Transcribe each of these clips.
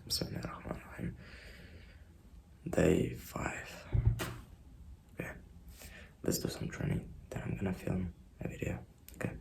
Bismillahirrahmanirrahim. Day 5. Okay, let's do some training. Then I'm gonna film a video. Okay.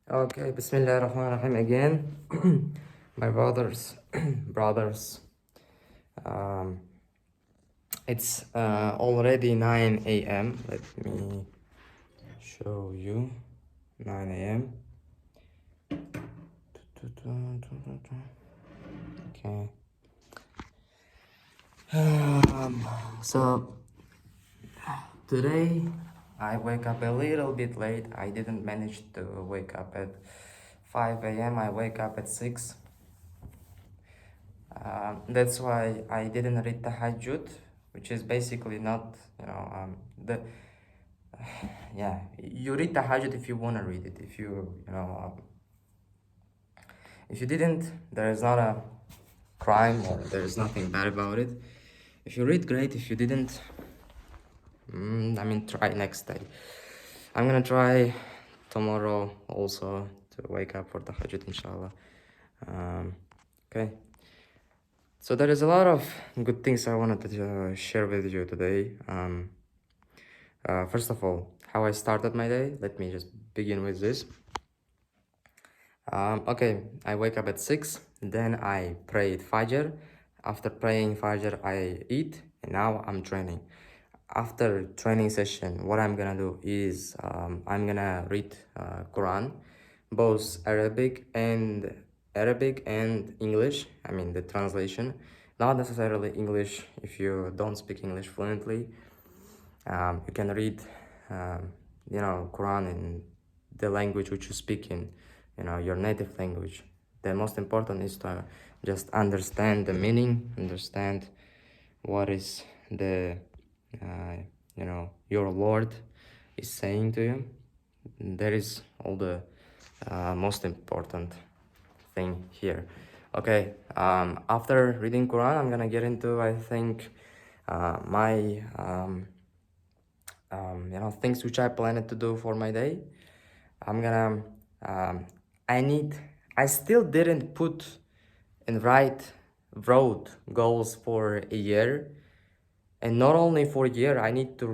Okay, Bismillahirrahmanirrahim again. My brothers. Um, it's already 9 a.m. Let me show you. 9 a.m. Okay. So today I wake up a little bit late. I didn't manage to wake up at 5 a.m. I wake up at 6. That's why I didn't read Tahajjud, which is basically not, yeah, you read Tahajjud if you want to read it. If you didn't, there is not a crime or there is nothing bad about it. If you read, great. If you didn't, try next day. I'm gonna try tomorrow also to wake up for Tahajjud, inshallah. Okay. So there is a lot of good things I wanted to share with you today. First of all, how I started my day. Let me just begin with this. Okay, I wake up at 6, then I prayed Fajr. After praying Fajr, I eat, and now I'm training. After training session, what I'm gonna do is I'm gonna read Quran, both Arabic and English. I mean the translation, not necessarily English. If you don't speak English fluently, you can read, Quran in the language which you speak in, your native language. The most important is to just understand the meaning, understand what is the, your Lord is saying to you. That is all the most important thing here. Okay, after reading Quran, I'm gonna get into, I think, my things which I planned to do for my day. I'm gonna I still didn't put and wrote goals for a year, and not only for a year. I need to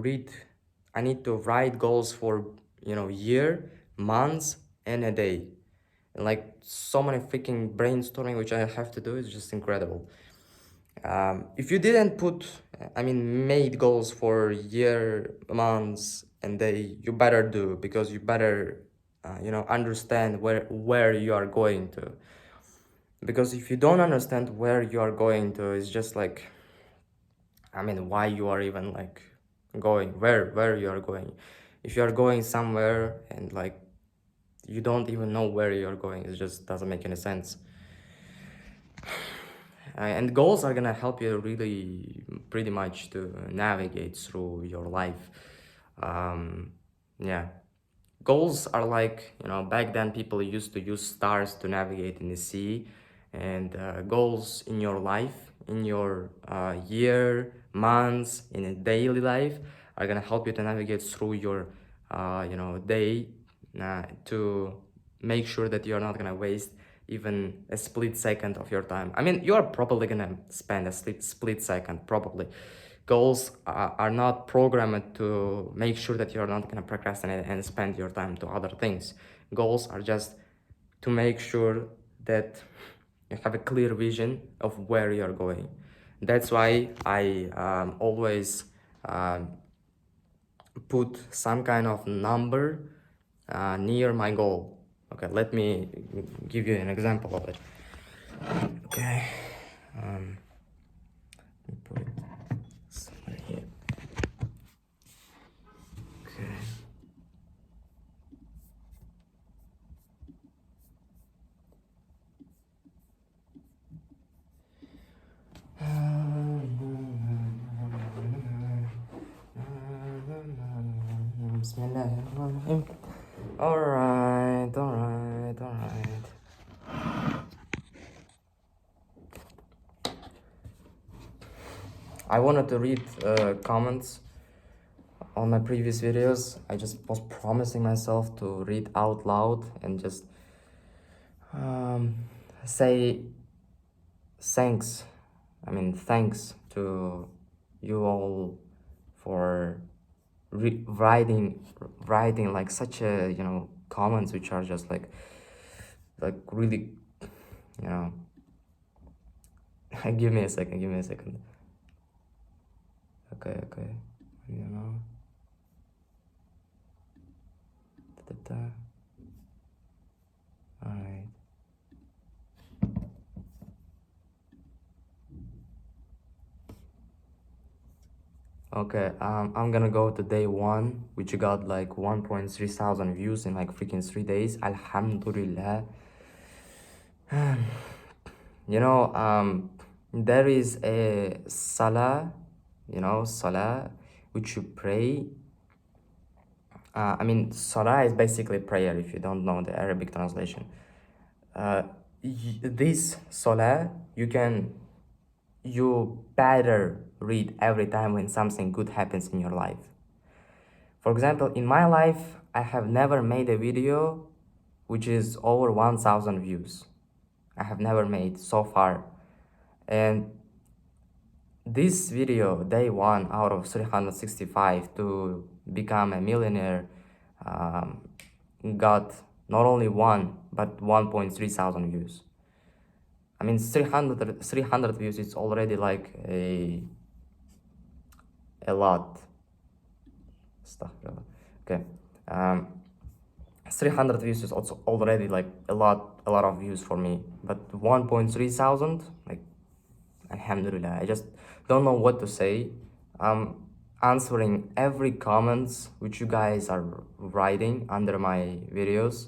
write goals for year, months, and a day. And like so many freaking brainstorming which I have to do is just incredible. If you didn't made goals for year, months, and day, you better do, because you better, understand where you are going to. Because if you don't understand where you are going to, it's just like I mean, why you are even like going, where you are going. If you are going somewhere and like you don't even know where you're going, it just doesn't make any sense. And goals are gonna help you really pretty much to navigate through your life. Yeah, goals are like, you know, back then people used to use stars to navigate in the sea, and goals in your life, in your year, months, in a daily life are gonna help you to navigate through your you know, day, to make sure that you're not gonna waste even a split second of your time. I mean, you're probably gonna spend a split second, probably. Goals are not programmed to make sure that you're not gonna procrastinate and spend your time to other things. Goals are just to make sure that you have a clear vision of where you're going. That's why I always put some kind of number near my goal. Okay, let me give you an example of it. Okay, let me put it somewhere here. Okay. Bismillahirrahmanirrahim. Alright. I wanted to read comments on my previous videos. I just was promising myself to read out loud and just say thanks. I mean, thanks to you all for writing like such a, you know, comments which are just like really, you know. Give me a second. Okay, you know. All right. Okay, I'm gonna go to day 1, which got like 1.3 thousand views in like freaking 3 days. Alhamdulillah. You know, there is a salah, you know, salah, which you pray. I mean, salah is basically prayer if you don't know the Arabic translation. This salah, you better read every time when something good happens in your life. For example, in my life, I have never made a video which is over 1,000 views. I have never made so far. And this video, day 1 out of 365 to become a millionaire, got not only 1 but 1.3 thousand views. I mean, 300 views is already like a lot. Okay, 300 views is also already like a lot of views for me, but 1.3 thousand, like, alhamdulillah. I just don't know what to say. I'm answering every comments which you guys are writing under my videos,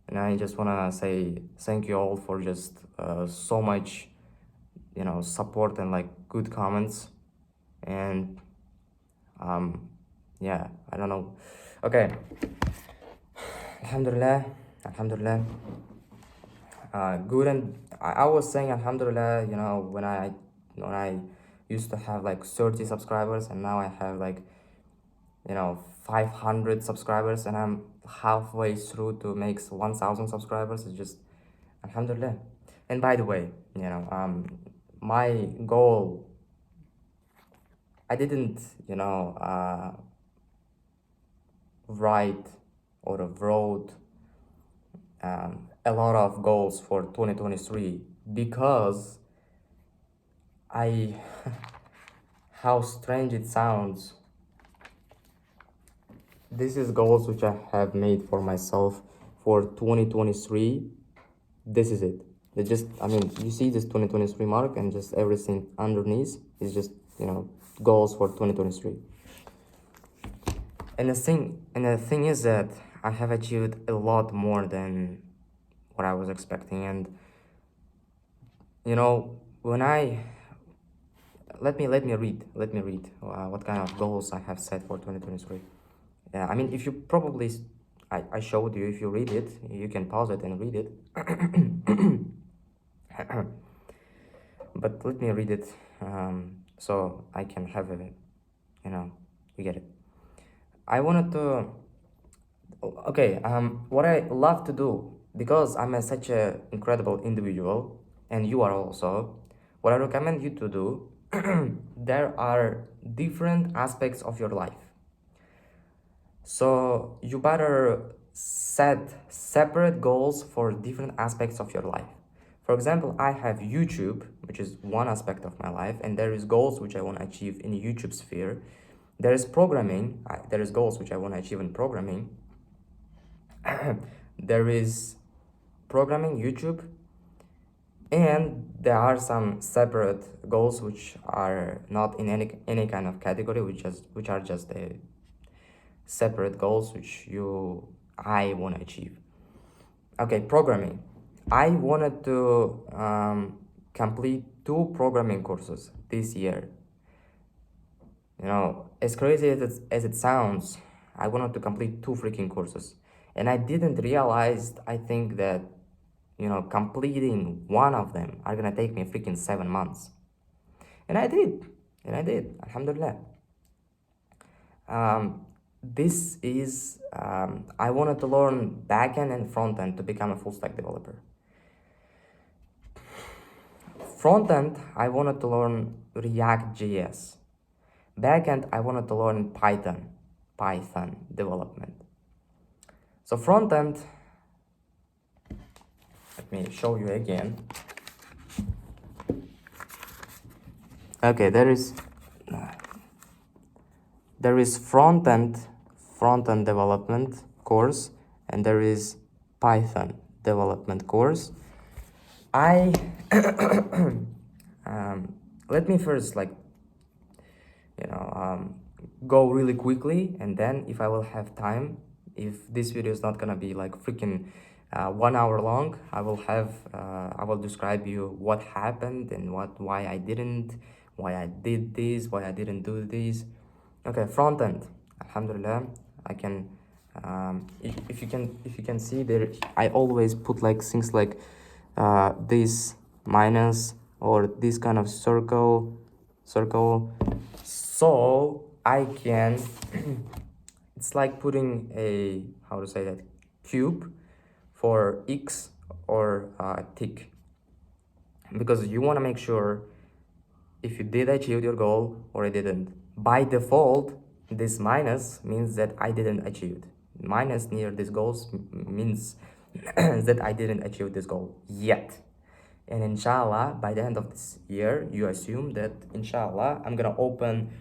and I just wanna say thank you all for just so much, you know, support and like good comments. And yeah, I don't know. Okay, alhamdulillah. Good. And I was saying alhamdulillah, you know, when I used to have like 30 subscribers, and now I have like, you know, 500 subscribers, and I'm halfway through to make 1,000 subscribers. It's just alhamdulillah. And by the way, you know, my goal, I didn't, you know, write or wrote a lot of goals for 2023 because how strange it sounds, this is goals which I have made for myself for 2023. This is it. They just, I mean, you see this 2023 mark, and just everything underneath is just, you know, goals for 2023. And the thing is that I have achieved a lot more than what I was expecting. And you know, when I let me read what kind of goals I have set for 2023. Yeah, I mean, if you probably I showed you. If you read it, you can pause it and read it. But let me read it, so I can have a, you get it. I wanted to, okay, what I love to do, because I'm such a incredible individual, and you are also, what I recommend you to do, there are different aspects of your life. So you better set separate goals for different aspects of your life. For example, I have YouTube, which is one aspect of my life, and there is goals which I want to achieve in YouTube sphere. There is programming, there is goals which I want to achieve in programming. There is programming, YouTube, and there are some separate goals which are not in any kind of category, which are just a separate goals which I want to achieve. Okay, programming. I wanted to complete 2 programming courses this year. As crazy as it sounds, I wanted to complete 2 freaking courses, and I didn't realize, I think that completing one of them are gonna take me freaking 7 months, and I did, alhamdulillah. This is I wanted to learn backend and frontend to become a full stack developer. Frontend, I wanted to learn React.js. Backend, I wanted to learn Python development. So frontend, let me show you again. Okay, there is front-end development course, and there is Python development course. I let me first go really quickly, and then if I will have time, if this video is not gonna be like freaking 1 hour long, I will describe you what happened and why I did this, why I didn't do this. Okay, front end, alhamdulillah. I can if you can see there, I always put like things like this minus or this kind of circle, so I can it's like putting a, how to say that, cube for X or tick, because you want to make sure if you did achieve your goal or I didn't. By default, this minus means that I didn't achieve it. Minus near this goals means that I didn't achieve this goal yet. And inshallah, by the end of this year, you assume that inshallah, I'm gonna open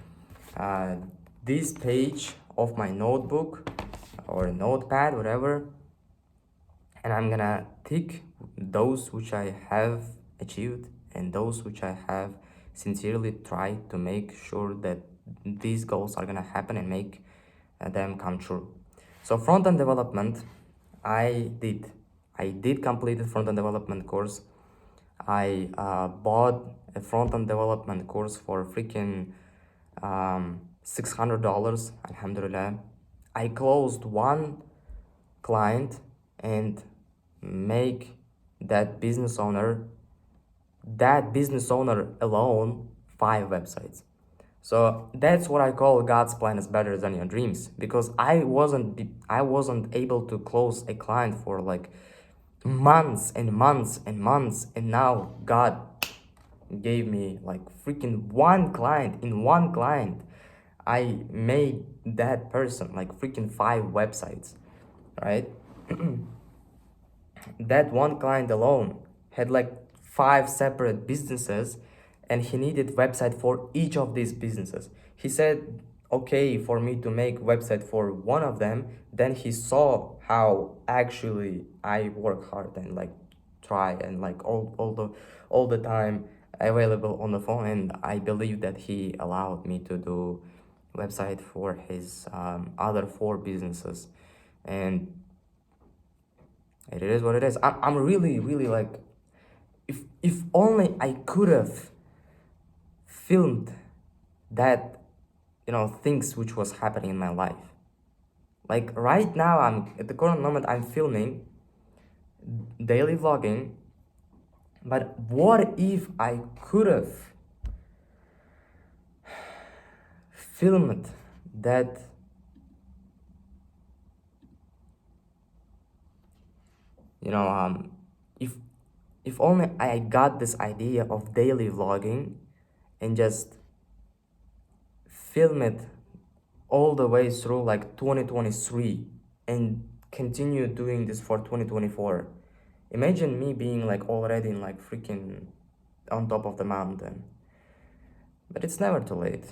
this page of my notebook or notepad, whatever, and I'm gonna tick those which I have achieved and those which I have sincerely tried to make sure that these goals are gonna happen and make them come true. So front-end development, I did complete the front-end development course. I bought a front-end development course for freaking $600, alhamdulillah. I closed one client and make that business owner alone 5 websites. So that's what I call God's plan is better than your dreams, because I wasn't able to close a client for like months and months and months, and now God gave me like freaking one client. In one client I made that person like freaking 5 websites, right? That one client alone had like 5 separate businesses, and he needed website for each of these businesses. He said okay for me to make website for one of them. Then he saw how actually I work hard and like try and like all the time available on the phone, and I believe that he allowed me to do website for his other 4 businesses, and it is what it is. I'm really really like, if only I could have filmed that, things which was happening in my life. Like right now, I'm at the current moment I'm filming daily vlogging, but what if I could have filmed that, you know if only I got this idea of daily vlogging and just film it all the way through like 2023 and continue doing this for 2024. Imagine me being like already in like freaking on top of the mountain. But it's never too late.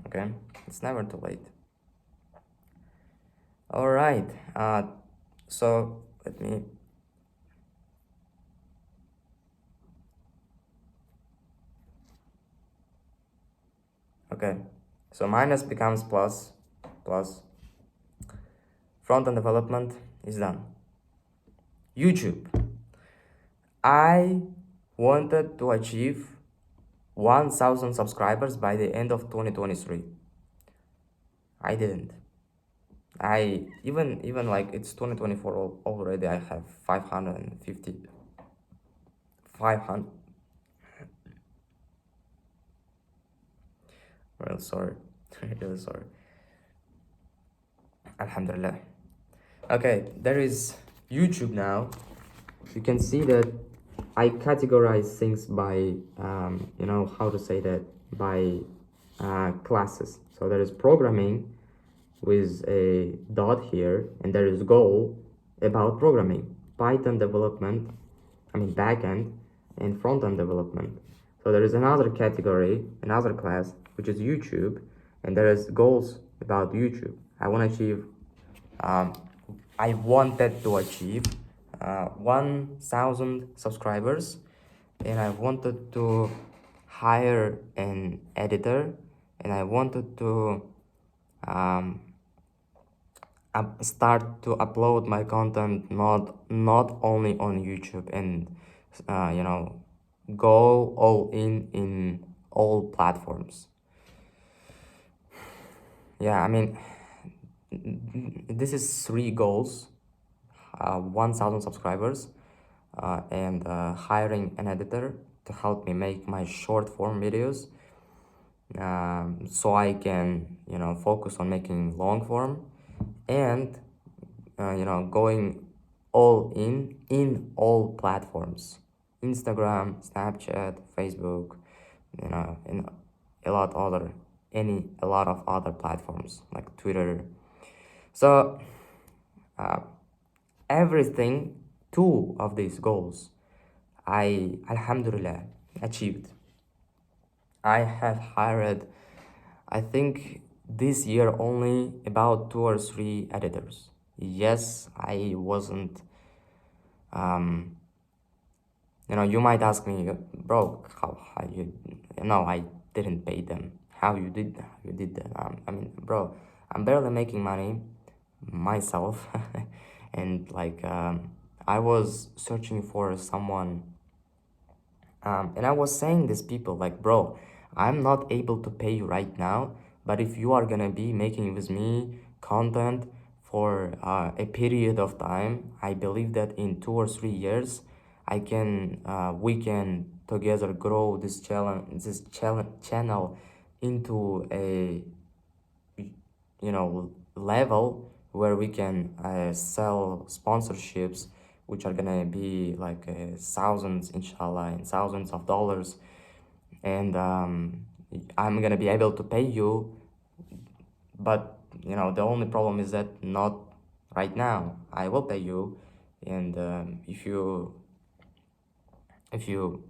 Okay? It's never too late. All right. So let me. Okay. So minus becomes plus. Plus. Front-end development is done. YouTube. I wanted to achieve 1,000 subscribers by the end of 2023. I didn't. I even like it's 2024 already. I have 550. 500. Well, sorry. Really sorry. Alhamdulillah. Okay, there is YouTube now. You can see that I categorize things by, how to say that, by classes. So there is programming with a dot here, and there is goal about programming, Python development, backend, and front-end development. So there is another category, another class, which is YouTube, and there is goals about YouTube. I wanted to achieve 1,000 subscribers, and I wanted to hire an editor, and I wanted to start to upload my content not only on YouTube, and go all in all platforms. Yeah, this is 3 goals: 1,000 subscribers, and hiring an editor to help me make my short form videos, so I can focus on making long form, and going all in all platforms: Instagram, Snapchat, Facebook, and a lot of other platforms like Twitter. So everything, 2 of these goals, I alhamdulillah achieved. I have hired, I think this year, only about 2 or 3 editors. Yes, I wasn't, you might ask me, bro, how you, no, I didn't pay them. How you did that? Bro, I'm barely making money myself. And like, I was searching for someone, and I was saying this people like, bro, I'm not able to pay you right now, but if you are gonna be making with me content for a period of time, I believe that in 2 or 3 years we can together grow this channel into a level where we can sell sponsorships, which are gonna be like thousands, inshallah, and thousands of dollars, and I'm gonna be able to pay you. But the only problem is that not right now. I will pay you, and if you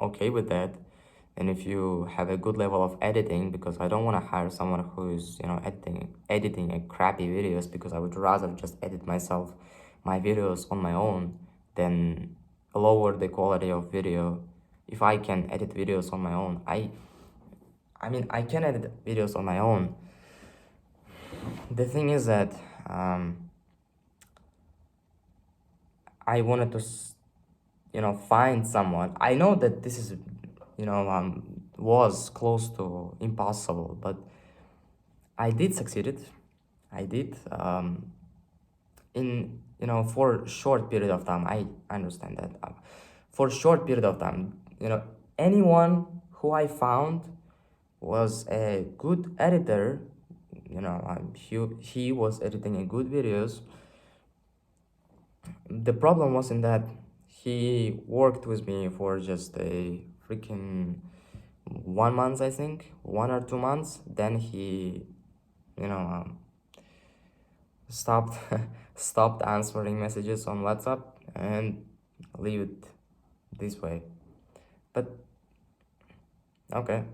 okay with that, and if you have a good level of editing, because I don't want to hire someone who is editing a crappy videos, because I would rather just edit my videos on my own than lower the quality of video if I can edit videos on my own. I mean, I can edit videos on my own. The thing is that I wanted to, find someone. I know that this is, was close to impossible, but I did succeed it. I did. In, for a short period of time, I understand that. For a short period of time, anyone who I found was a good editor. He was editing a good videos. The problem wasn't that he worked with me for just a freaking 1 month, I think, 1 or 2 months. Then he, stopped stopped answering messages on WhatsApp and leave it this way. But okay.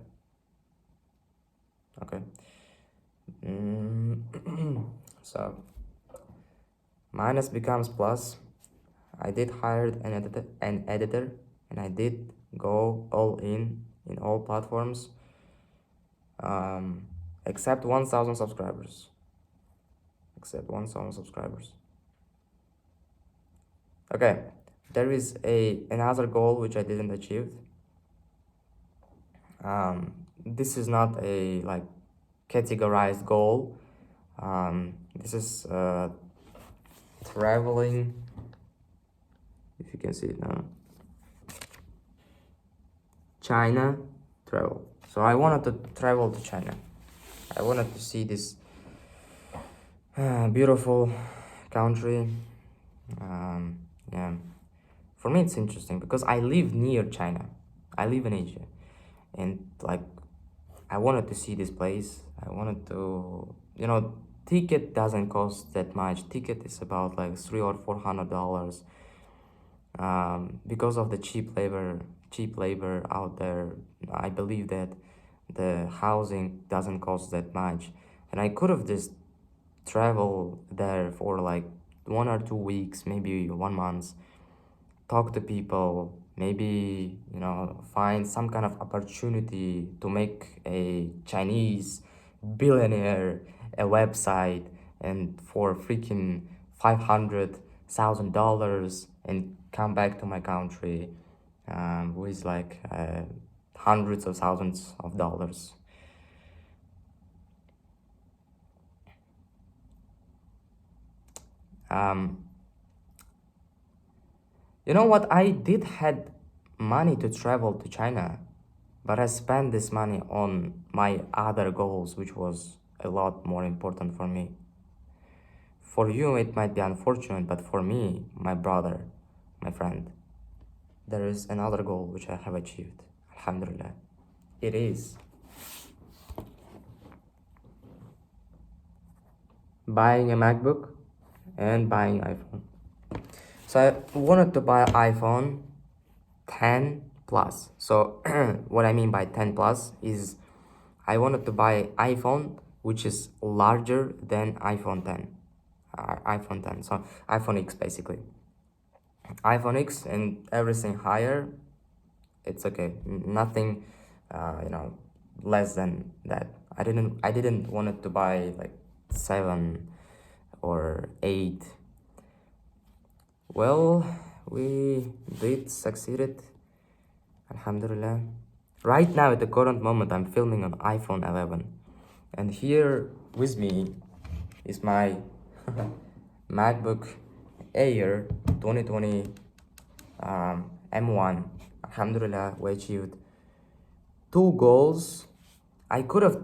So minus becomes plus. I did hire an editor, and I did go all in all platforms, except 1,000 subscribers. Except 1,000 subscribers. Okay, there is another goal which I didn't achieve. This is not a like categorized goal. This is traveling. If you can see it now, China travel. So I wanted to travel to China. I wanted to see this beautiful country. Yeah, for me it's interesting because I live near China. I live in Asia, and like I wanted to see this place. I wanted to, ticket doesn't cost that much. Ticket is about like $300 or $400. Because of the cheap labor out there, I believe that the housing doesn't cost that much, and I could have just traveled there for like 1 or 2 weeks, maybe 1 month, talk to people, maybe find some kind of opportunity to make a Chinese billionaire a website, and for freaking $500,000, and come back to my country with like hundreds of thousands of dollars. You know what? I did had money to travel to China, but I spent this money on my other goals, which was a lot more important for me. For you, it might be unfortunate, but for me, my brother, my friend, there is another goal which I have achieved. Alhamdulillah. It is buying a MacBook and buying iPhone. So I wanted to buy iPhone 10 plus. So what I mean by 10 plus is I wanted to buy iPhone which is larger than iPhone 10. iPhone 10, so iPhone X basically. iPhone X and everything higher, it's okay. Nothing, less than that. I didn't want it to buy like 7 or 8. Well, we did succeeded, alhamdulillah. Right now at the current moment I'm filming on iPhone 11, and here with me is my MacBook Air 2020 M1. Alhamdulillah, we achieved 2 goals. I could have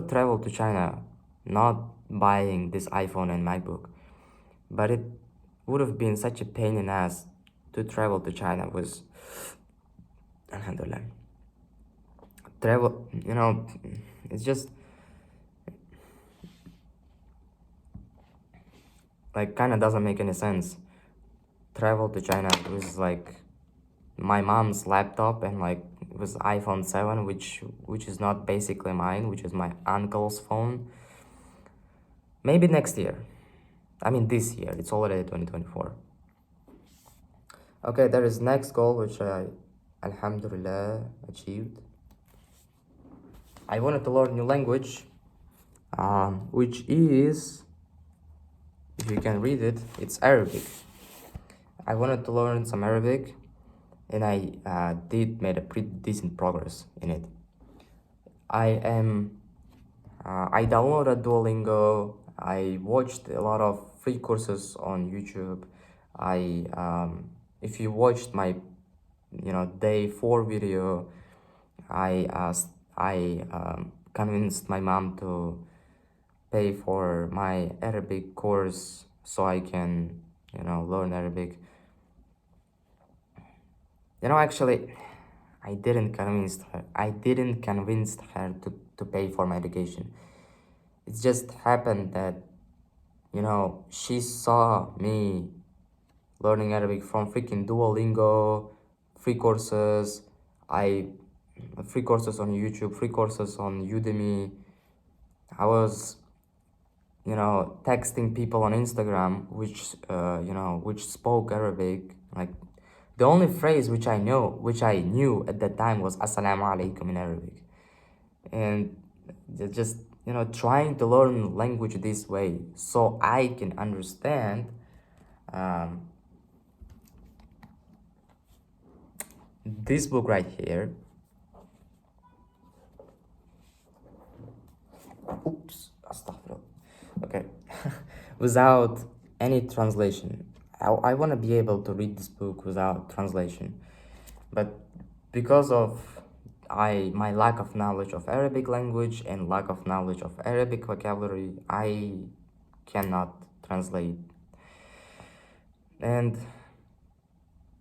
traveled to China not buying this iPhone and MacBook, but it would have been such a pain in the ass to travel to China with, alhamdulillah. Travel, it's just like kind of doesn't make any sense. Travel to China with like my mom's laptop and like with iPhone 7, which is not basically mine, which is my uncle's phone. Maybe next year. I mean this year. It's already 2024. Okay, there is next goal which I Alhamdulillah, achieved. I wanted to learn new language, which is, if you can read it, it's Arabic. I wanted to learn some Arabic, and I did made a pretty decent progress in it. I downloaded Duolingo. I watched a lot of free courses on YouTube. If you watched my, day 4 video, I convinced my mom to pay for my Arabic course so I can, learn Arabic. Actually, I didn't convince her. I didn't convince her to pay for my education. It just happened that, she saw me learning Arabic from freaking Duolingo, free courses, free courses on YouTube, free courses on Udemy. I was, texting people on Instagram which spoke Arabic. Like, the only phrase which I knew at that time was Assalamu alaykum in Arabic. And just, trying to learn language this way so I can understand this book right here. Oops, astaghfirullah. Okay. Without any translation. I want to be able to read this book without translation. But because of my lack of knowledge of Arabic language and lack of knowledge of Arabic vocabulary, I cannot translate. And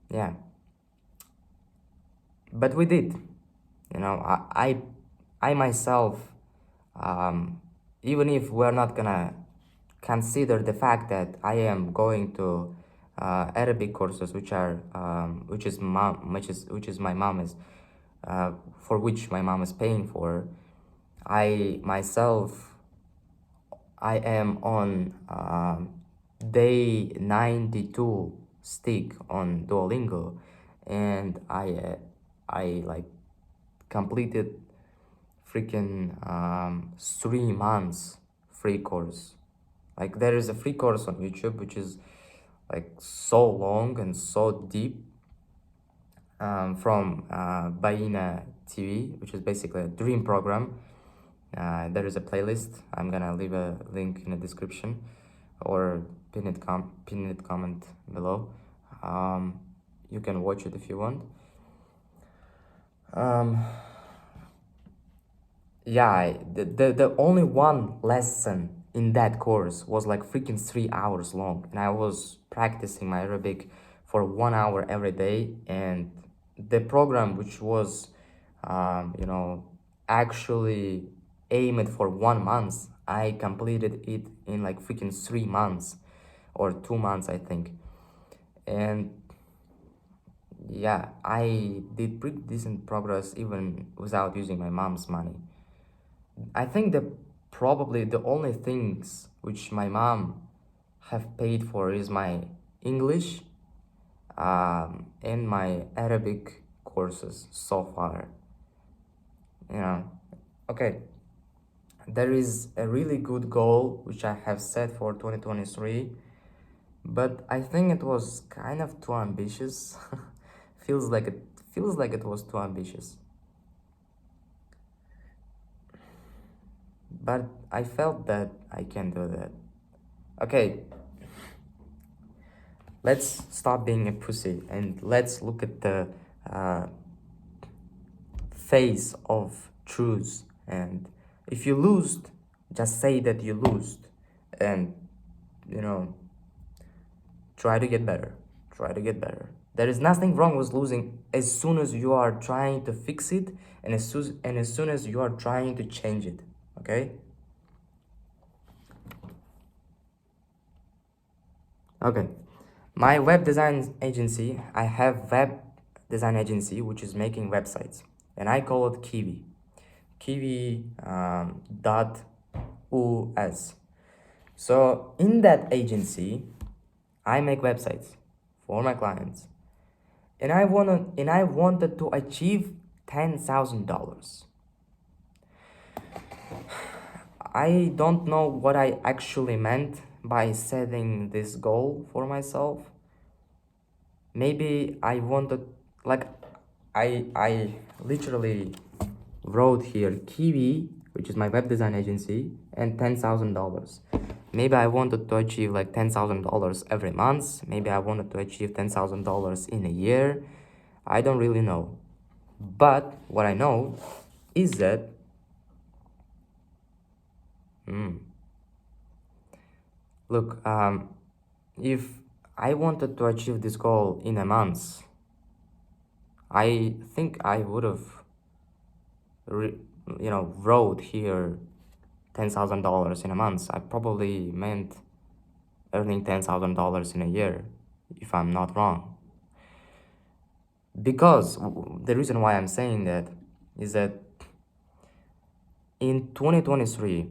yeah, but we did. I myself, even if we're not gonna consider the fact that I am going to Arabic courses, which is my mom is, for which my mom is paying for. I myself, I am on day 92 stick on Duolingo, and I like completed freaking 3 months free course. Like, there is a free course on YouTube which is like so long and so deep, from Baina TV, which is basically a dream program. There is a playlist. I'm gonna leave a link in the description or pinned comment below. You can watch it if you want. Yeah, the only one lesson in that course was like freaking 3 hours long, and I was practicing my Arabic for 1 hour every day. And the program, which was actually aimed for 1 month, I completed it in like freaking 3 months or 2 months, I think. And yeah, I did pretty decent progress even without using my mom's money. I think that probably the only things which my mom have paid for is my English and my Arabic courses so far. Okay, there is a really good goal which I have set for 2023, but I think it was kind of too ambitious. feels like it was too ambitious. But I felt that I can do that. Okay, let's stop being a pussy and let's look at the face of truth. And if you lose, just say that you lose, and try to get better. There is nothing wrong with losing as soon as you are trying to fix it, and as soon as you are trying to change it. Okay. My web design agency, I have web design agency which is making websites, and I call it Kiwi dot us. So in that agency, I make websites for my clients, and I wanted to achieve $10,000. I don't know what I actually meant by setting this goal for myself. Maybe I wanted, like, I literally wrote here Kiwi, which is my web design agency, and $10,000. Maybe I wanted to achieve like $10,000 every month. Maybe I wanted to achieve $10,000 in a year. I don't really know. But what I know is that look, if I wanted to achieve this goal in a month, I think I would have, wrote here $10,000 in a month. I probably meant earning $10,000 in a year, if I'm not wrong. Because the reason why I'm saying that is that in 2023,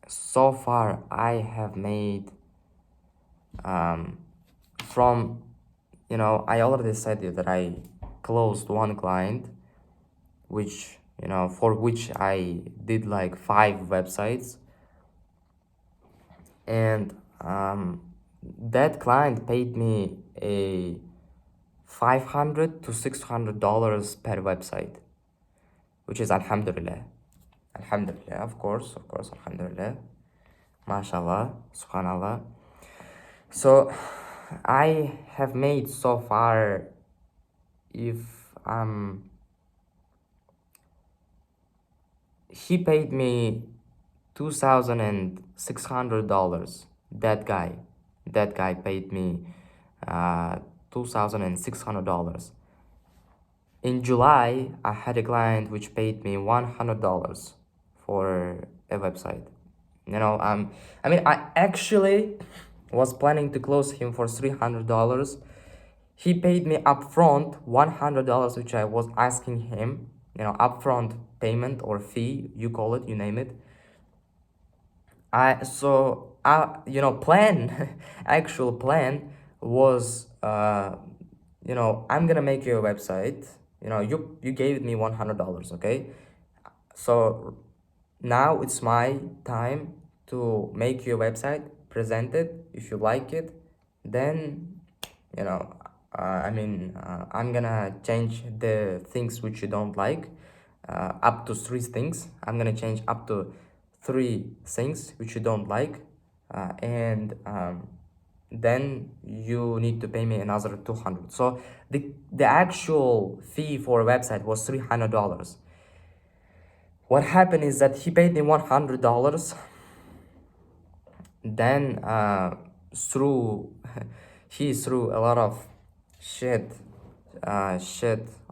so far I have made from, I already said that I closed one client, which, for which I did like 5 websites. And that client paid me a $500 to $600 per website, which is alhamdulillah. Alhamdulillah, of course, alhamdulillah. MashaAllah, subhanallah. So I have made so far, if he paid me $2,600. That guy paid me $2,600. In July, I had a client which paid me $100 for a website. I actually was planning to close him for $300. He paid me upfront $100, which I was asking him, upfront payment or fee, you call it, you name it. Plan actual plan was, I'm gonna make you a website. You gave me $100, okay? So now it's my time to make you a website, present it. If you like it, then, I'm gonna change the things which you don't like, up to 3 things. I'm gonna change up to 3 things which you don't like, and then you need to pay me another $200. So the actual fee for a website was $300. What happened is that he paid me $100. Then through he threw a lot of shit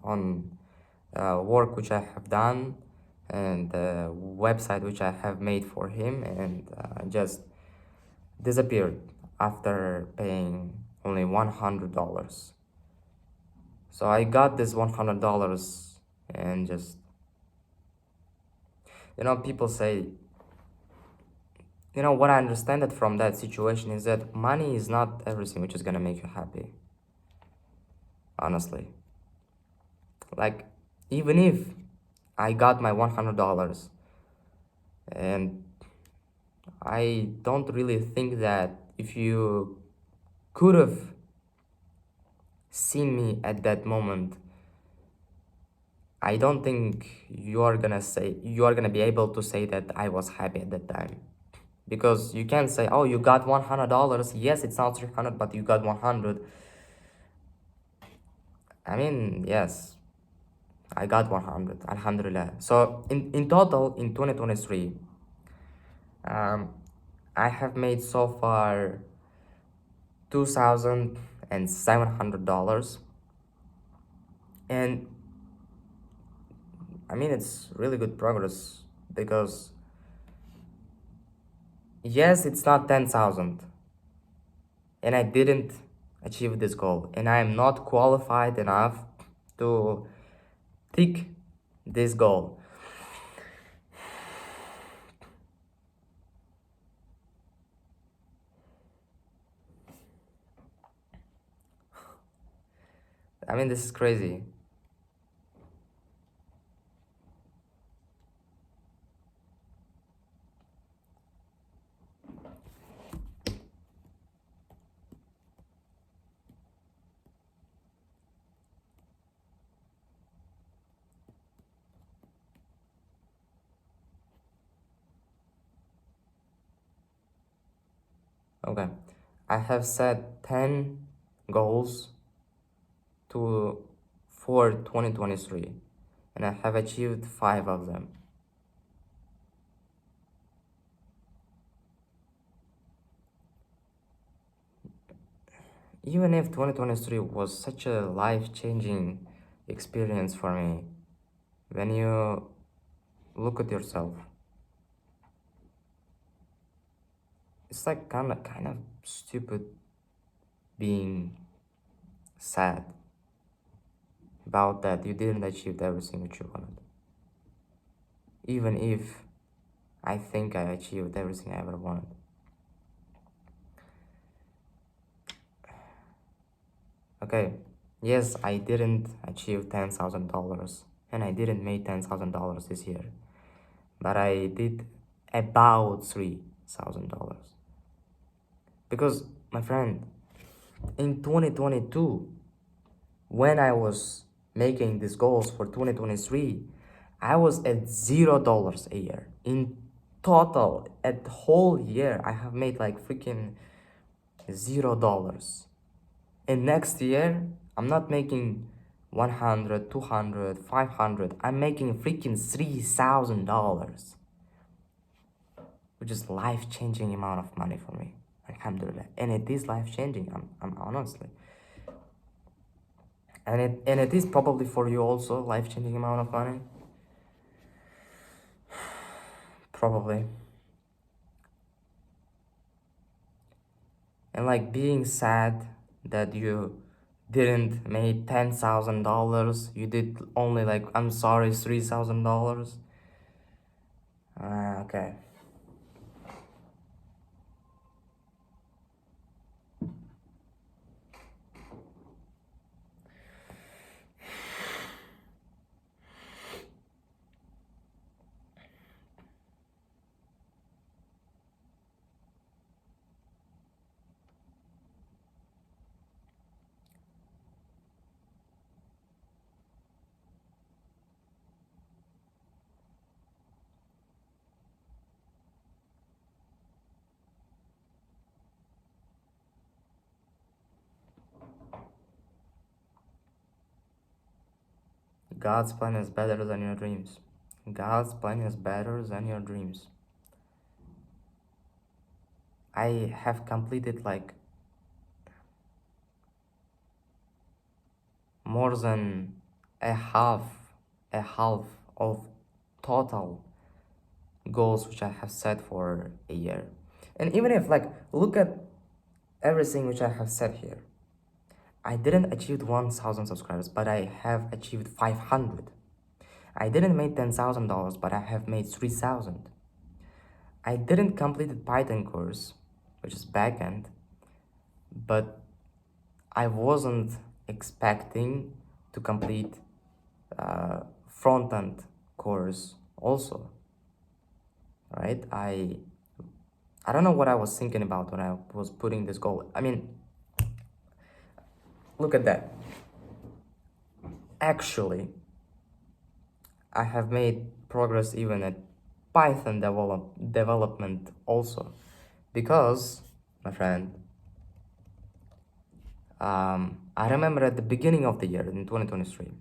on work which I have done, and website which I have made for him, and just disappeared after paying only $100. So I got this $100, and just, people say, what I understand it from that situation is that money is not everything which is gonna make you happy. Honestly, like, even if I got my $100, and I don't really think that if you could have seen me at that moment, I don't think you are gonna be able to say that I was happy at that time. Because you can't say, oh, you got $100. Yes, it's not 300, but you got 100. Yes, I got 100, alhamdulillah. So in total, in 2023, I have made so far $2,700. And it's really good progress, because yes, it's not 10,000, and I didn't achieve this goal, and I am not qualified enough to tick this goal. I mean, this is crazy. Okay, I have set 10 goals to for 2023, and I have achieved 5 of them. Even if 2023 was such a life-changing experience for me, when you look at yourself, it's like kind of stupid being sad about that you didn't achieve everything that you wanted. Even if I think I achieved everything I ever wanted. Okay, yes, I didn't achieve $10,000 and I didn't make $10,000 this year, but I did about $3,000. Because, my friend, in 2022, when I was making these goals for 2023, I was at $0 a year. In total, at the whole year, I have made like freaking $0. And next year, I'm not making 100, 200, 500. I'm making freaking $3,000, which is life-changing amount of money for me. Alhamdulillah. And it is life-changing, I'm honestly. And it is probably for you also life-changing amount of money. Probably. And like being sad that you didn't make $10,000, you did only like, I'm sorry, $3,000. Okay. God's plan is better than your dreams. God's plan is better than your dreams. I have completed like more than a half of total goals which I have set for a year. And even if like look at everything which I have set here. I didn't achieve 1,000 subscribers, but I have achieved 500. I didn't make $10,000, but I have made 3,000. I didn't complete the Python course, which is backend, but I wasn't expecting to complete front-end course also, right? I don't know what I was thinking about when I was putting this goal. I mean, look at that. Actually, I have made progress even at Python development also, because, my friend, I remember at the beginning of the year in 2023,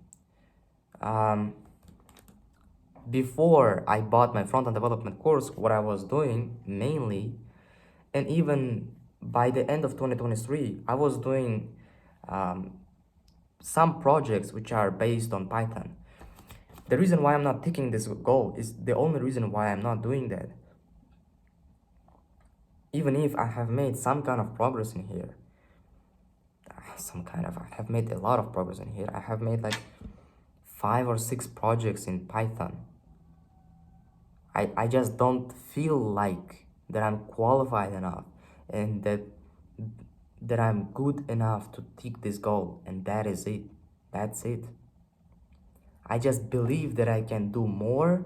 before I bought my front-end development course, what I was doing mainly, and even by the end of 2023, I was doing some projects which are based on Python. The reason why I'm not taking this goal is the only reason why I'm not doing that. Even if I have made some kind of progress in here, I have made a lot of progress in here. I have made like 5 or 6 projects in Python. I just don't feel like that I'm qualified enough and that I'm good enough to take this goal, and that is it. That's it. I just believe that I can do more,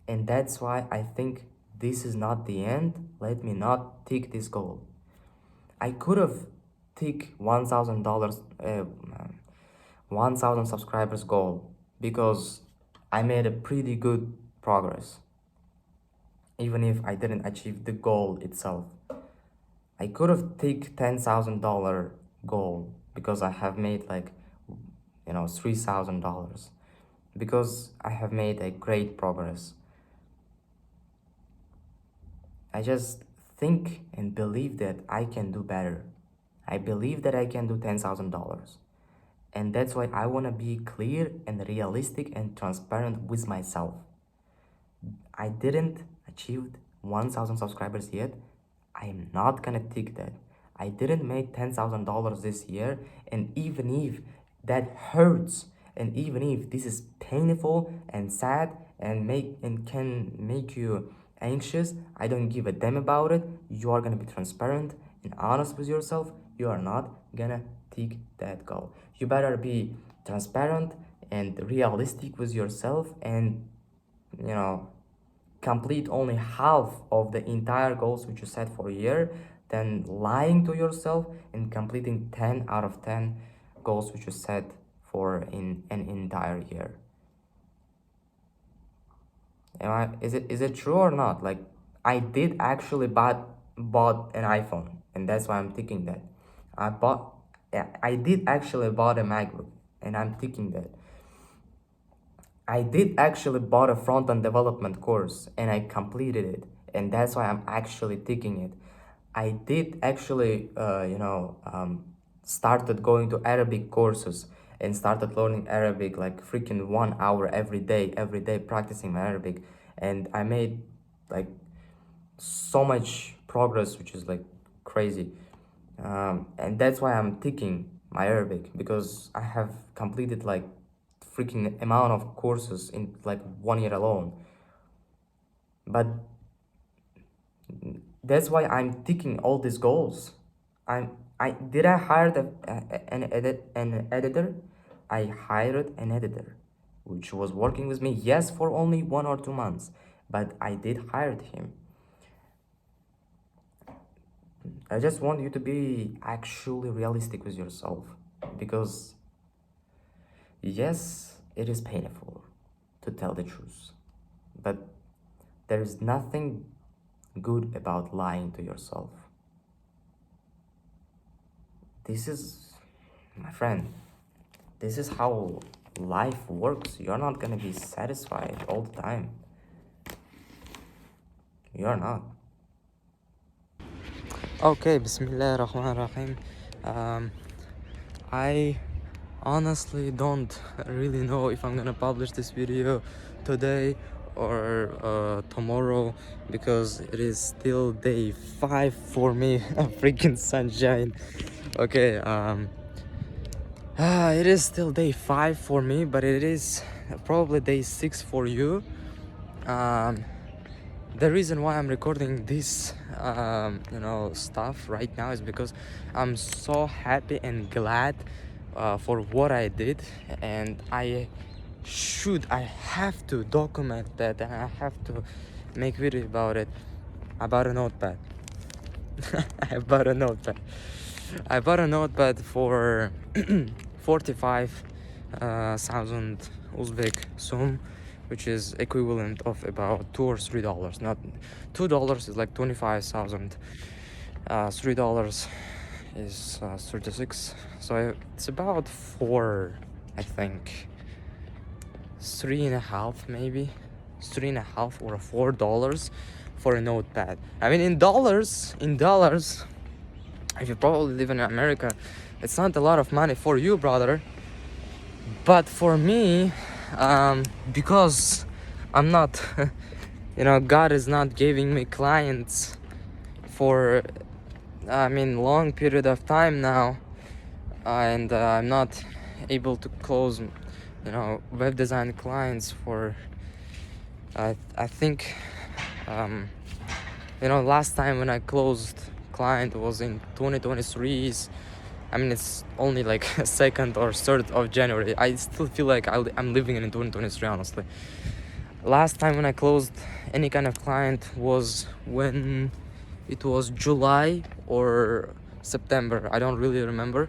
and that's why I think this is not the end. Let me not take this goal. I could have take $1,000, 1,000 subscribers goal, because I made a pretty good progress, even if I didn't achieve the goal itself. I could have take $10,000 goal, because I have made like, $3,000, because I have made a great progress. I just think and believe that I can do better. I believe that I can do $10,000. And that's why I want to be clear and realistic and transparent with myself. I didn't achieve 1,000 subscribers yet. I am not gonna take that. I didn't make $10,000 this year, and even if that hurts, and even if this is painful and sad and can make you anxious, I don't give a damn about it. You are gonna be transparent and honest with yourself. You are not gonna take that goal. You better be transparent and realistic with yourself, and you know complete only half of the entire goals which you set for a year, than lying to yourself and completing 10 out of 10 goals which you set for in an entire year. Is it true or not? Like, I did actually bought an iPhone, and that's why I'm thinking that. I did actually bought a MacBook, and I'm thinking that. I did actually bought a front-end development course, and I completed it, and that's why I'm actually taking it. I did actually, started going to Arabic courses and started learning Arabic like freaking 1 hour every day practicing my Arabic, and I made like so much progress, which is like crazy. And that's why I'm taking my Arabic, because I have completed like freaking amount of courses in like 1 year alone. But that's why I'm taking all these goals. I hired an editor. I hired an editor, which was working with me, yes, for only 1 or 2 months, but I did hire him. I just want you to be actually realistic with yourself, because yes, it is painful to tell the truth, but there is nothing good about lying to yourself. This is, my friend, this is how life works. You're not gonna be satisfied all the time. You're not. Okay, Bismillah ar-Rahman ar-Rahim. I honestly don't really know if I'm gonna publish this video today or tomorrow, because it is still day 5 for me. A freaking sunshine. Okay, it is still day 5 for me, but it is probably day 6 for you. The reason why I'm recording this stuff right now is because I'm so happy and glad for what I did, and I have to document that, and I have to make video about it. About a notepad. I bought a notepad. I bought a notepad for 45,000 Uzbek sum, which is equivalent of about $2 or $3. Not $2 is like 25,000. $3 is 36. So it's about four, I think. 3.5 maybe. 3.5 or $4 for a notepad. I mean, in dollars, if you probably live in America, it's not a lot of money for you, brother. But for me, because I'm not, God is not giving me clients for, long period of time now, and I'm not able to close, web design clients for, I think, last time when I closed client was in 2023's I mean, it's only like 2nd or 3rd of January. I still feel like I'm living in 2023, honestly. Last time when I closed any kind of client was when it was July or September. I don't really remember.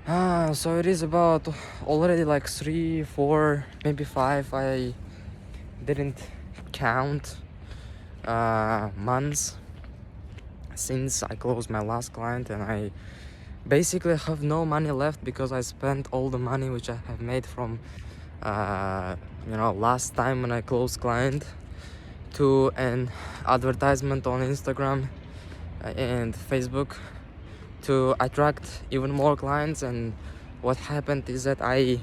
So it is about already like 3, 4, maybe 5. I didn't count months since I closed my last client, and I basically have no money left because I spent all the money which I have made from last time when I closed client to an advertisement on Instagram and Facebook to attract even more clients. And what happened is that I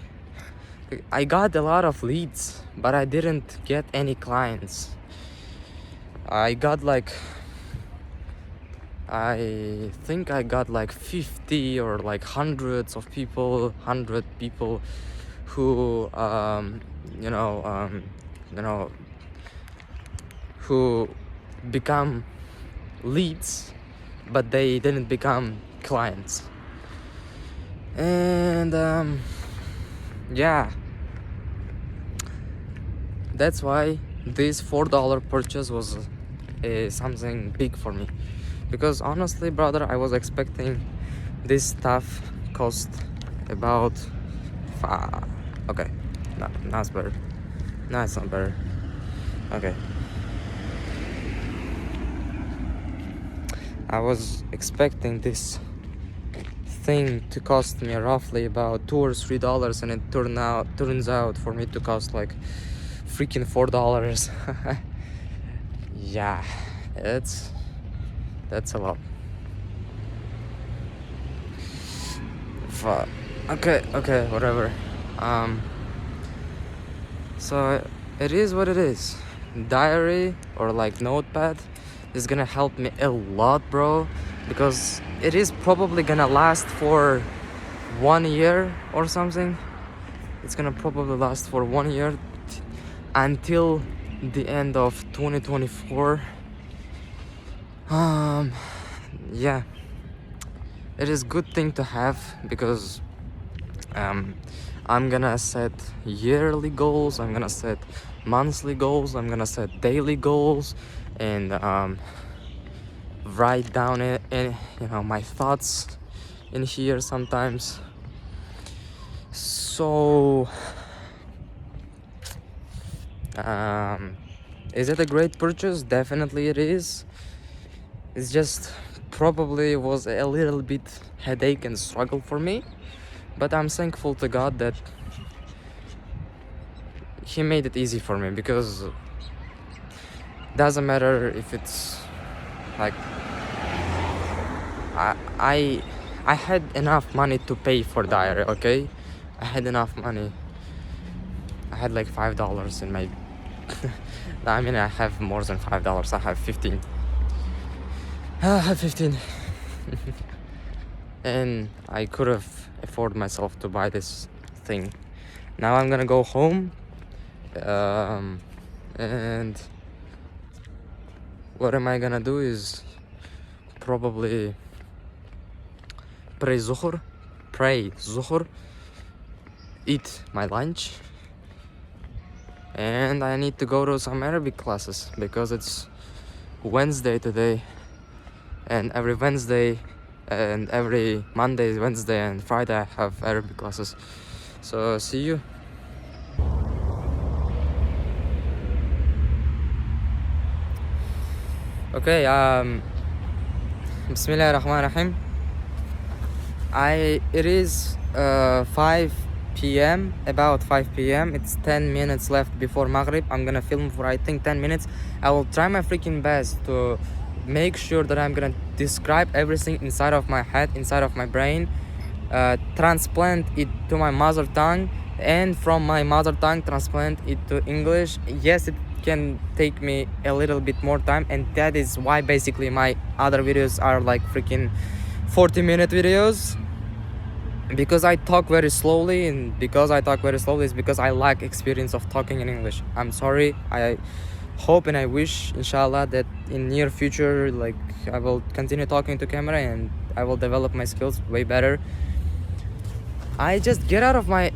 got a lot of leads, but I didn't get any clients. I think I got like 50 or like hundred people who who become leads, but they didn't become clients. And yeah, that's why this $4 purchase was something big for me, because honestly, brother, I was expecting this stuff cost about okay, no, now it's better. No, it's not better. Okay, I was expecting this thing to cost me roughly about $2 or $3, and it turns out for me to cost like freaking $4. Yeah, that's a lot. Okay, whatever. So it is what it is. Diary or like notepad is gonna help me a lot, bro, because it is probably gonna last for 1 year or something. It's gonna probably last for 1 year until the end of 2024. Yeah, it is good thing to have, because I'm gonna set yearly goals, I'm gonna set monthly goals, I'm gonna set daily goals, and write down my thoughts in here sometimes. So is it a great purchase? Definitely it is. It's just probably was a little bit headache and struggle for me, but I'm thankful to God that He made it easy for me, because doesn't matter if it's like I had enough money to pay for diary. Okay, I had enough money. I had like $5 in my I mean, I have more than $5. I have 15. I have 15. And I could have afforded myself to buy this thing. Now I'm gonna go home, and what am I gonna do is probably pray zuhur, eat my lunch, and I need to go to some Arabic classes, because it's Wednesday today, and every Wednesday and every Monday, Wednesday and Friday I have Arabic classes. So see you. Okay, Bismillah ar-Rahman ar-Rahim. It is 5 p.m. about 5 p.m. It's 10 minutes left before Maghrib. I'm gonna film for I think 10 minutes. I will try my freaking best to make sure that I'm gonna describe everything inside of my head, inside of my brain, transplant it to my mother tongue, and from my mother tongue transplant it to English. Yes, it can take me a little bit more time, and that is why basically my other videos are like freaking 40-minute videos, because I talk very slowly, and because I talk very slowly is because I lack experience of talking in English. I'm sorry. I hope and I wish, inshallah, that in near future, like, I will continue talking to camera and I will develop my skills way better. I just get out of my,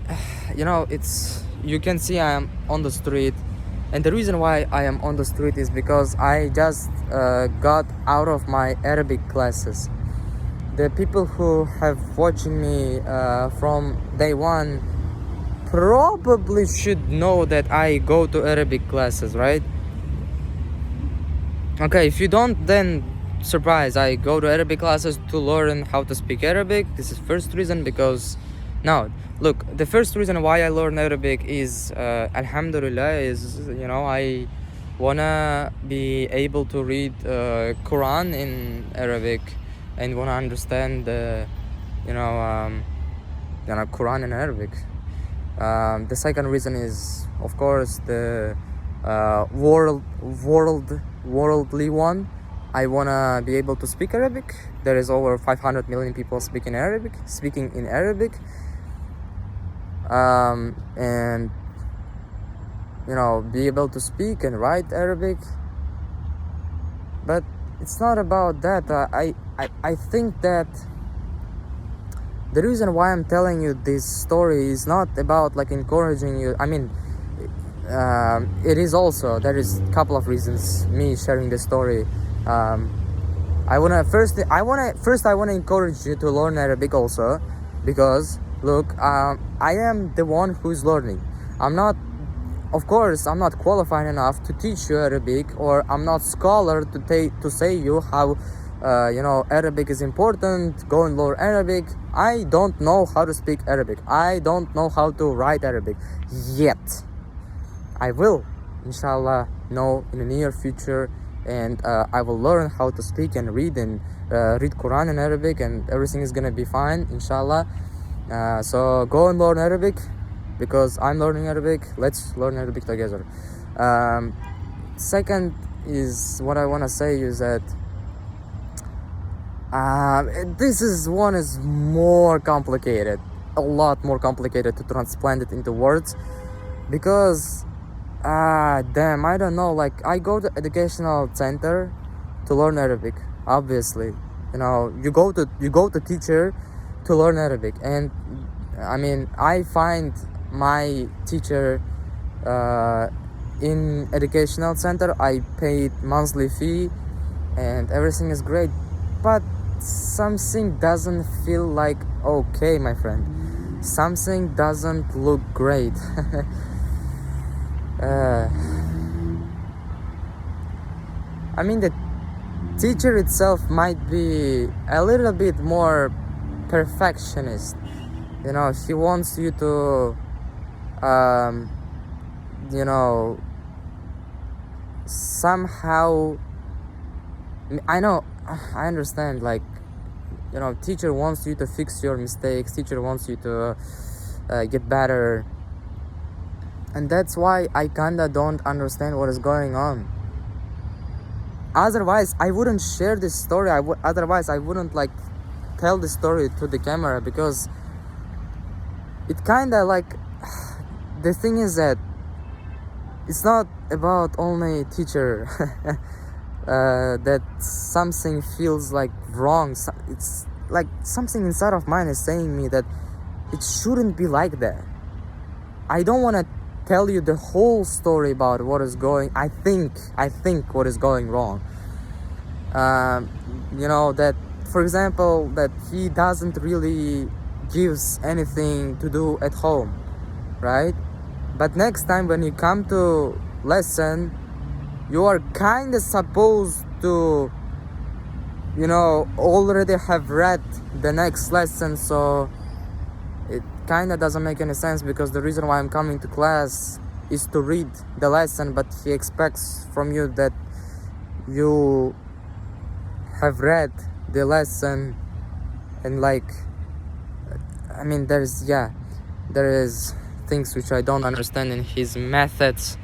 it's, you can see I am on the street, and the reason why I am on the street is because I just got out of my Arabic classes. The people who have watching me from day one probably should know that I go to Arabic classes, right? Okay, if you don't, then surprise, I go to Arabic classes to learn how to speak Arabic. This is first reason, because now look, the first reason why I learn Arabic is alhamdulillah, is I wanna be able to read Quran in Arabic and wanna understand the Quran in Arabic. The second reason is, of course, the worldly one. I wanna be able to speak Arabic. There is over 500 million people speaking in Arabic, and be able to speak and write Arabic. But it's not about that. I think that the reason why I'm telling you this story is not about like encouraging you. I mean, it is also, there is a couple of reasons me sharing this story. I wanna encourage you to learn Arabic also, because look, I am the one who's learning. Of course, I'm not qualified enough to teach you Arabic, or I'm not scholar to say you how Arabic is important. Go and learn Arabic. I don't know how to speak Arabic. I don't know how to write Arabic yet. I will, inshallah, know in the near future, and I will learn how to speak and read Quran in Arabic, and everything is gonna be fine, inshallah. So go and learn Arabic, because I'm learning Arabic. Let's learn Arabic together. Second is, what I want to say is that this is more complicated, a lot more complicated to transplant it into words, because I don't know, like, I go to educational center to learn Arabic. Obviously, you go to teacher to learn Arabic, and I mean, I find my teacher in educational center. I paid monthly fee and everything is great, but something doesn't feel like okay, my friend. Something doesn't look great. I mean, the teacher itself might be a little bit more perfectionist. He wants you to somehow, I understand, like, teacher wants you to fix your mistakes, teacher wants you to get better, and that's why I kinda don't understand what is going on. Otherwise I wouldn't share this story. Otherwise I wouldn't like tell the story to the camera, because it kinda like, the thing is that it's not about only teacher that something feels like wrong. It's like something inside of mine is saying me that it shouldn't be like that. I don't want to tell you the whole story about what is going, I think what is going wrong. That, for example, that he doesn't really gives anything to do at home, right? But next time when you come to lesson, you are kind of supposed to already have read the next lesson. So it kind of doesn't make any sense, because the reason why I'm coming to class is to read the lesson, but he expects from you that you have read the lesson. And like, I mean, there is things which I don't understand in his methods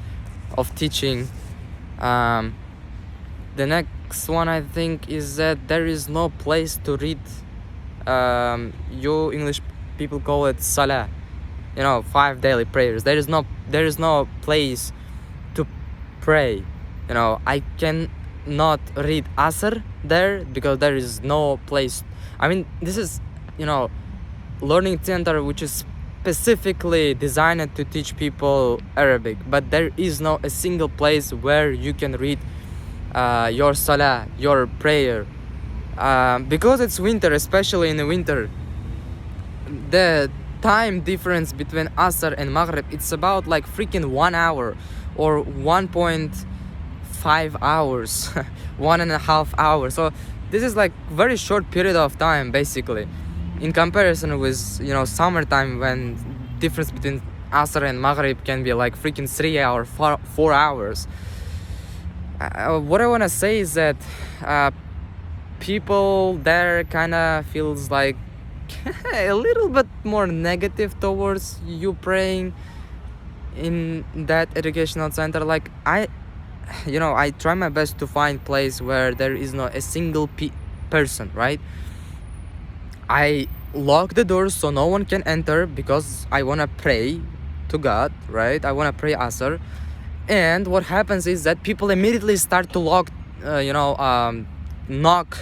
of teaching. The next one, I think, is that there is no place to read. You English people call it salah, 5 daily prayers. There is no place to pray. I can not read Asr there because there is no place. I mean, this is, learning center which is specifically designed to teach people Arabic, but there is no a single place where you can read your salah, your prayer, because it's winter, especially in the winter. The time difference between Asr and Maghrib, it's about like freaking 1 hour or 1.5 hours, 1.5 hours. So this is like very short period of time basically, in comparison with summertime, when difference between Asr and Maghrib can be like freaking 3 hours, 4 hours. What I want to say is that people there kind of feels like a little bit more negative towards you praying in that educational center. Like I try my best to find place where there is not a single person, right? I lock the doors so no one can enter because I want to pray to God, right? I want to pray Asr. And what happens is that people immediately start to knock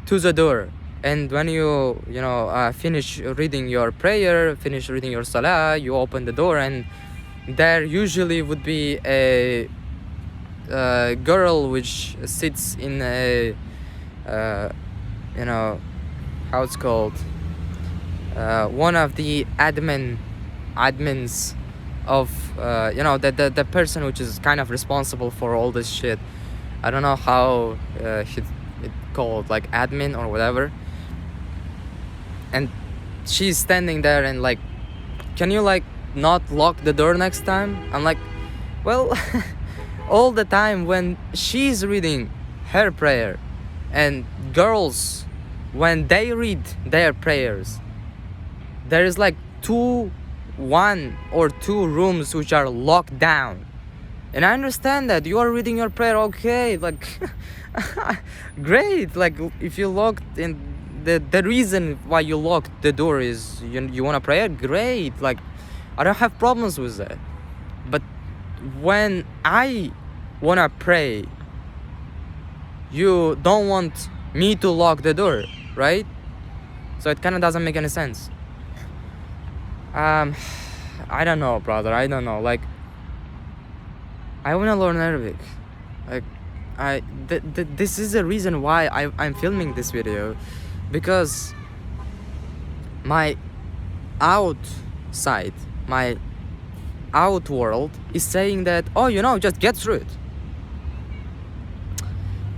to the door. And when you finish reading your prayer, finish reading your salah, you open the door, and there usually would be a girl which sits in a how it's called, one of the admins of the person which is kind of responsible for all this shit. I don't know how it called, like admin or whatever. And she's standing there and like, can you like not lock the door next time? I'm like, well, all the time when she's reading her prayer and girls, when they read their prayers, there is like 1 or 2 rooms which are locked down. And I understand that you are reading your prayer, okay, like great. Like if you locked in, the reason why you locked the door is you want to pray, great. Like I don't have problems with that. But when I want to pray, you don't want me to lock the door, right? So it kind of doesn't make any sense. I don't know, brother. I don't know. Like, I want to learn Arabic. Like, this is the reason why I'm filming this video, because my outside, my out world is saying that, just get through it.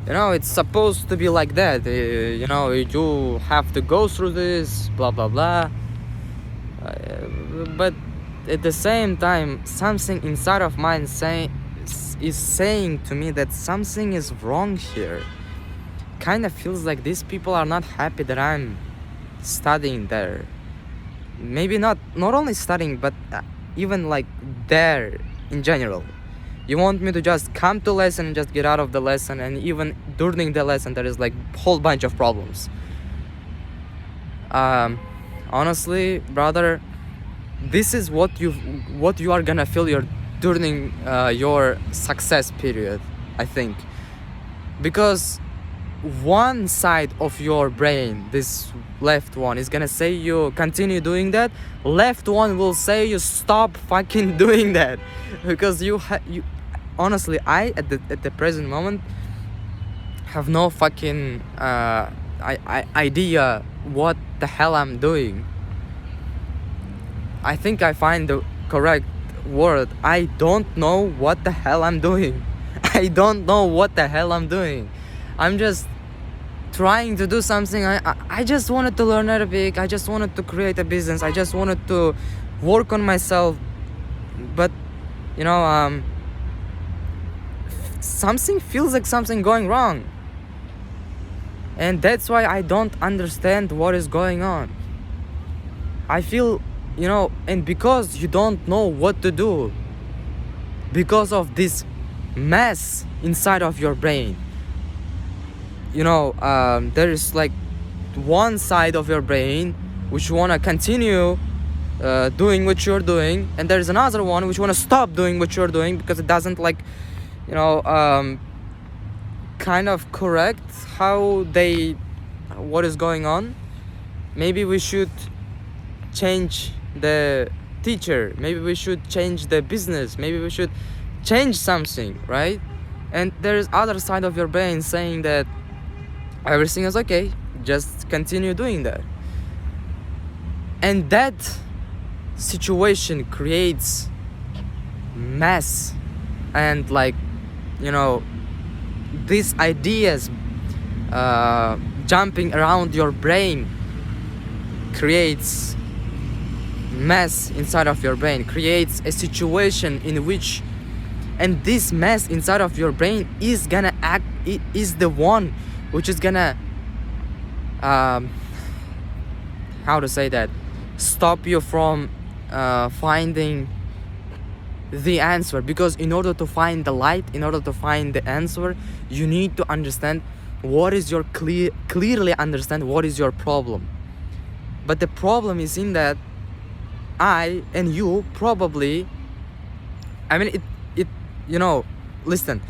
It's supposed to be like that. You have to go through this, blah, blah, blah. But at the same time, something inside of mine is saying to me that something is wrong here. Kind of feels like these people are not happy that I'm studying there. Maybe not only studying, but even like there in general. You want me to just come to lesson and just get out of the lesson, and even during the lesson there is like a whole bunch of problems. Honestly, brother, this is what you are gonna feel during your success period, I think. Because one side of your brain, this left one, is gonna say you continue doing that. Left one will say you stop fucking doing that. Because you honestly, I at the present moment have no fucking idea what the hell I'm doing. I think I find the correct word. I don't know what the hell I'm doing. I don't know what the hell I'm doing. I'm just trying to do something. I just wanted to learn Arabic. I just wanted to create a business. I just wanted to work on myself. But something feels like something going wrong. And that's why I don't understand what is going on. I feel, and because you don't know what to do, because of this mess inside of your brain, there is like one side of your brain which want to continue doing what you're doing, and there's another one which want to stop doing what you're doing because it doesn't kind of correct what is going on. Maybe we should change the teacher, maybe we should change the business, maybe we should change something, right? And there's other side of your brain saying that everything is okay, just continue doing that. And that situation creates mess, and these ideas jumping around your brain creates mess inside of your brain, creates a situation in which, and this mess inside of your brain is gonna act, it is the one which is gonna how to say that, stop you from finding the answer. Because in order to find the light, in order to find the answer, you need to understand what is your clearly understand what is your problem. But the problem is in that I and you probably, I mean, it listen,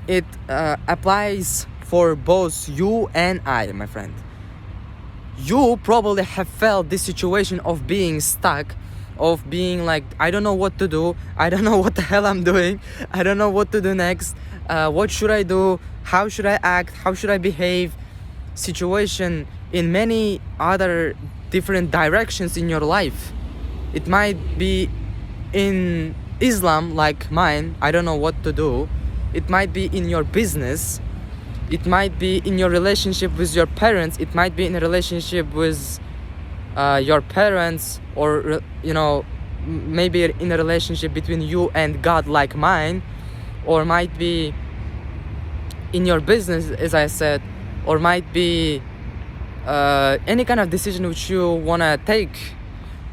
it applies for both you and I, my friend. You probably have felt this situation of being stuck, of being like, I don't know what to do, I don't know what the hell I'm doing, I don't know what to do next, what should I do, how should I act, how should I behave, situation in many other different directions in your life. It might be in Islam like mine, I don't know what to do. It might be in your business, it might be in your relationship with your parents, it might be in a relationship with your parents, or maybe in a relationship between you and God like mine, or might be in your business, as I said, or might be any kind of decision which you wanna take,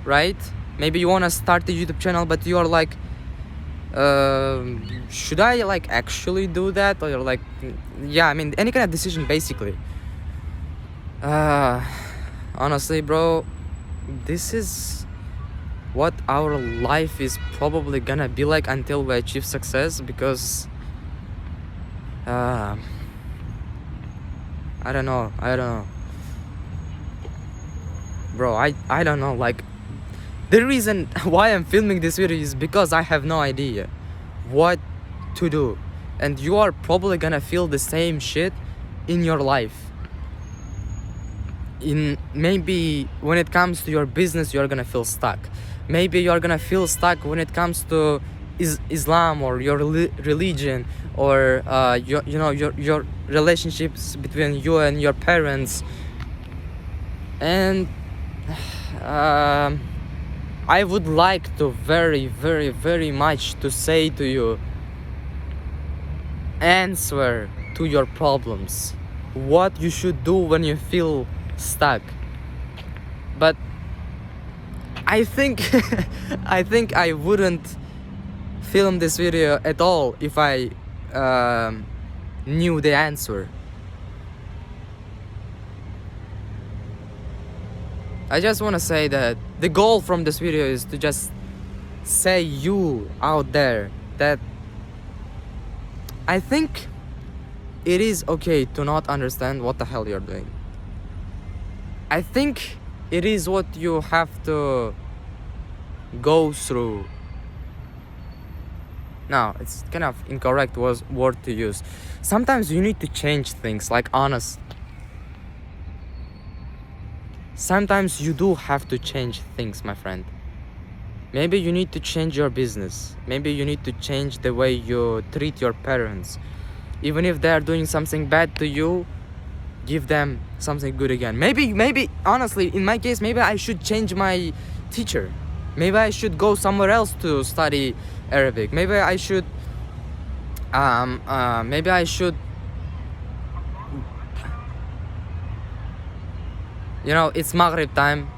right? Maybe you wanna start a YouTube channel, but you are like, should I actually do that? Or you're like, yeah, I mean, any kind of decision basically. Honestly, bro, this is what our life is probably gonna be like until we achieve success. Because I don't know, bro. I don't know. Like, the reason why I'm filming this video is because I have no idea what to do, and you are probably gonna feel the same shit in your life. In maybe when it comes to your business, you're gonna feel stuck. Maybe you're gonna feel stuck when it comes to Islam or your religion, or your relationships between you and your parents. And I would like to very, very, very much to say to you, answer to your problems, what you should do when you feel stuck. But I think I wouldn't film this video at all if I knew the answer. I just want to say that the goal from this video is to just say you out there that I think it is okay to not understand what the hell you're doing. I think it is what you have to go through. Now, it's kind of incorrect word to use. Sometimes you need to change things, like honest. Sometimes you do have to change things, my friend. Maybe you need to change your business. Maybe you need to change the way you treat your parents. Even if they are doing something bad to you, give them something good again. Maybe honestly, in my case, maybe I should change my teacher. Maybe I should go somewhere else to study Arabic. Maybe I should it's Maghrib time.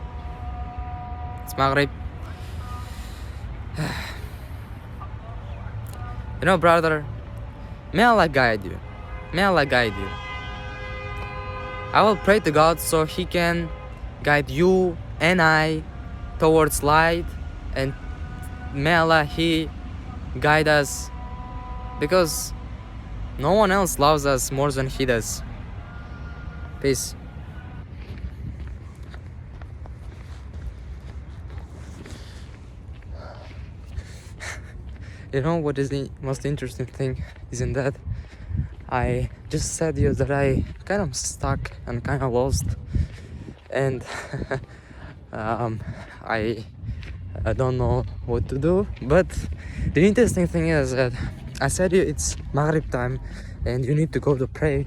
It's Maghrib. Brother, may Allah guide you. May Allah guide you. I will pray to God so He can guide you and I towards light, and may Allah He guide us, because No one else loves us more than he does. Peace. You know what is the most interesting thing? Isn't that I just said you that I kind of stuck and kind of lost, and I don't know what to do. But the interesting thing is that I said you it's Maghrib time, and you need to go to pray,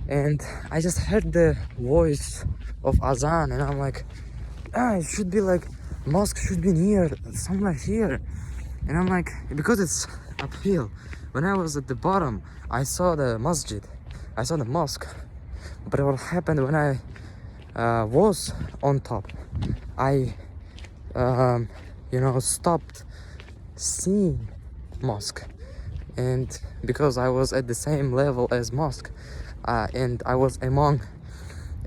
and I just heard the voice of Azan, and I'm like, it should be like mosque should be near somewhere here. And I'm like, because it's uphill. When I was at the bottom, I saw the masjid, I saw the mosque. But what happened when I was on top, I, stopped seeing mosque. And because I was at the same level as mosque, and I was among,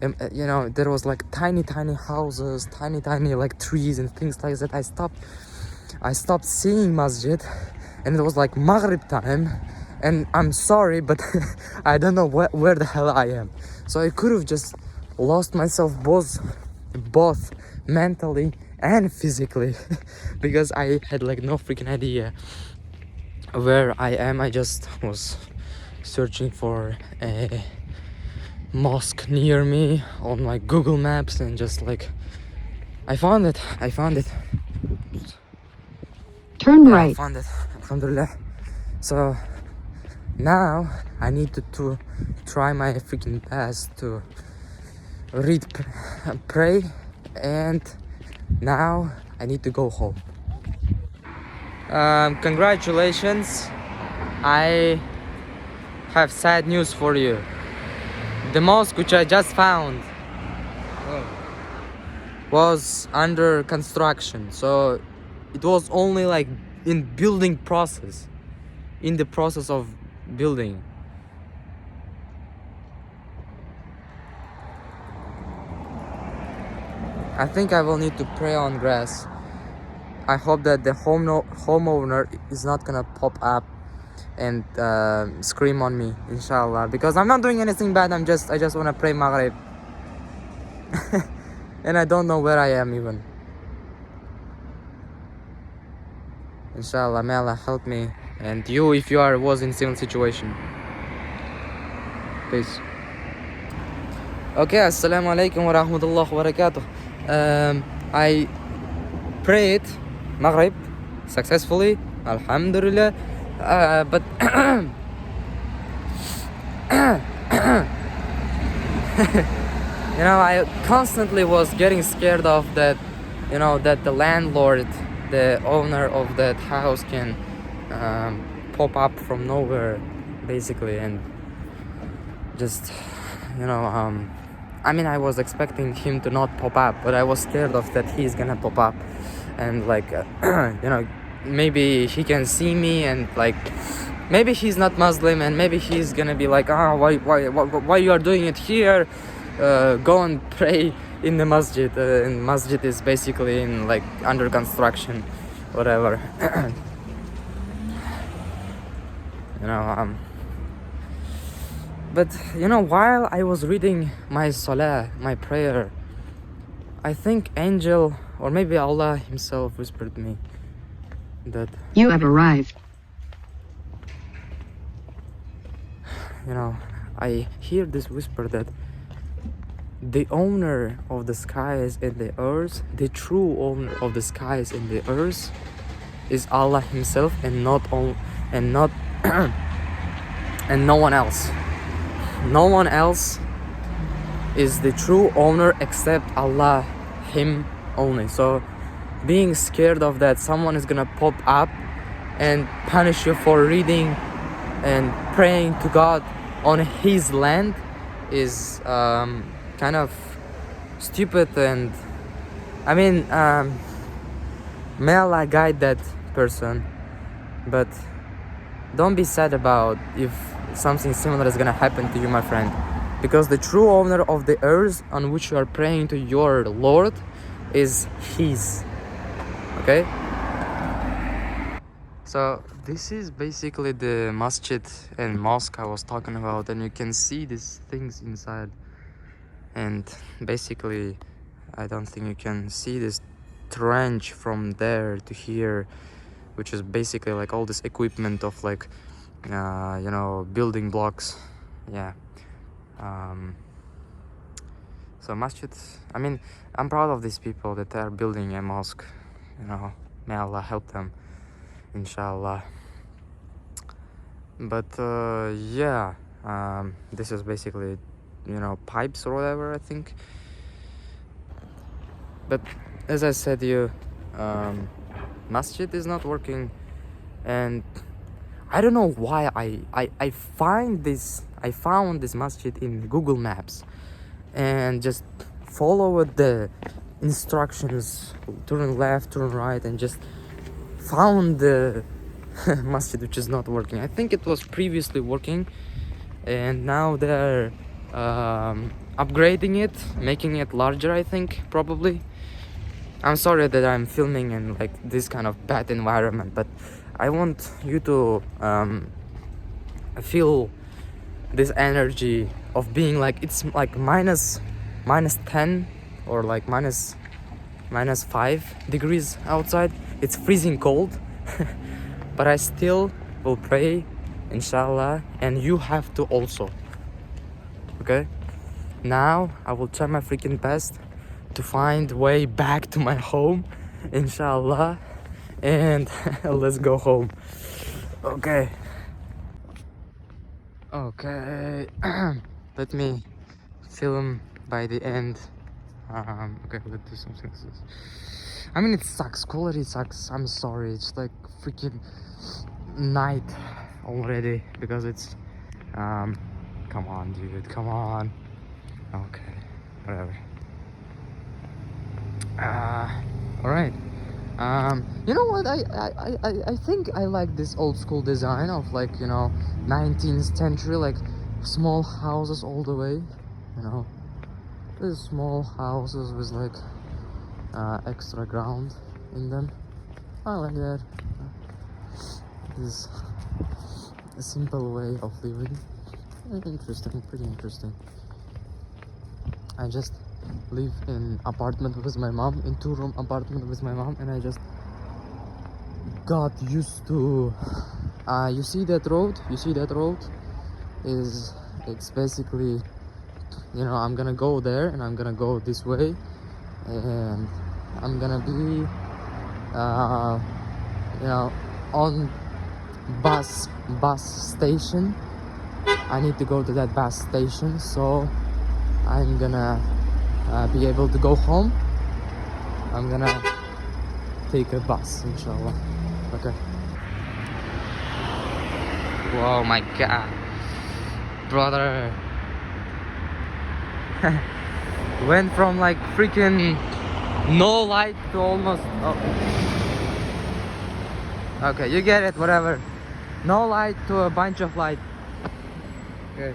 there was like tiny houses, tiny like trees and things like that. I stopped seeing masjid, and it was like Maghrib time, and I'm sorry, but I don't know where the hell I am. So I could have just lost myself both mentally and physically because I had like no freaking idea where I am. I just was searching for a mosque near me on like Google Maps, and just like I found it. Turn right. I found it, alhamdulillah. So now I need to try my freaking best to pray, and now I need to go home. Congratulations, I have sad news for you. The mosque which I just found was under construction, so it was only like in the process of building. I think I will need to pray on grass. I hope that the homeowner is not gonna pop up and scream on me, inshallah, because I'm not doing anything bad. I just wanna pray Maghrib. And I don't know where I am even. Inshallah, may Allah help me and you if you was in similar situation. Peace. Okay, Assalamu alaykum wa rahmatullahi wa barakatuh. I prayed Maghrib successfully, alhamdulillah, but I constantly was getting scared of that, that the landlord, the owner of that house can pop up from nowhere, basically, and just, I was expecting him to not pop up, but I was scared of that he's gonna pop up, and like, maybe he can see me, and like, maybe he's not Muslim, and maybe he's gonna be like, why you are doing it here? Go and pray in the masjid. And masjid is basically in like under construction, whatever. But while I was reading my salah, my prayer, I think angel or maybe Allah himself whispered me that you have arrived. I hear this whisper that the owner of the skies and the earth, the true owner of the skies and the earth, is Allah himself, and not and no one else. No one else is the true owner except Allah, him only. So being scared of that someone is gonna pop up and punish you for reading and praying to God on his land is kind of stupid. And may Allah guide that person, but don't be sad about if something similar is gonna happen to you, my friend, because the true owner of the earth on which you are praying to your Lord is his. Okay? So this is basically the masjid and mosque I was talking about, and you can see these things inside. And basically, I don't think you can see this trench from there to here, which is basically like all this equipment of like you know, building blocks. Yeah. So masjid, I mean, I'm proud of these people that are building a mosque, you know. May Allah help them, inshallah. But yeah, this is basically, you know, pipes or whatever, I think. But as I said, masjid is not working, and I don't know why I found this masjid in Google Maps, and just followed the instructions, turn left, turn right, and just found the masjid which is not working. I think it was previously working, and now they're upgrading it, making it larger, I think, probably. I'm sorry that I'm filming in like this kind of bad environment, but I want you to feel this energy of being like, it's like minus 10 or like minus 5 degrees outside. It's freezing cold. But I still will pray, inshallah, and you have to also. Okay? Now I will try my freaking best to find way back to my home, inshallah, and let's go home. Okay. Let me film by the end. Okay, let's do something. I mean, it sucks, quality sucks, I'm sorry. It's like freaking night already, because it's come on, dude, come on. Okay, whatever. All right. You know what? I think I like this old school design of, like, you know, 19th century, like small houses all the way. You know, these small houses with like extra ground in them. I like that. This is a simple way of living. Interesting, pretty interesting. I just live in apartment with my mom, in 2-room apartment with my mom, and I just got used to you see that road, it's basically, you know, I'm gonna go there and I'm gonna go this way, and I'm gonna be you know, on bus station. I need to go to that bus station, so I'm gonna be able to go home. I'm gonna take a bus, inshallah. Okay. Whoa, my God, brother. Went from like freaking no light to almost, oh. Okay, you get it, whatever. No light to a bunch of light. Okay.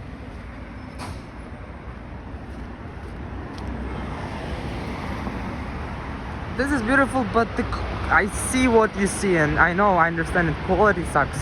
This is beautiful, but I see what you see, and I know, I understand it. Quality sucks.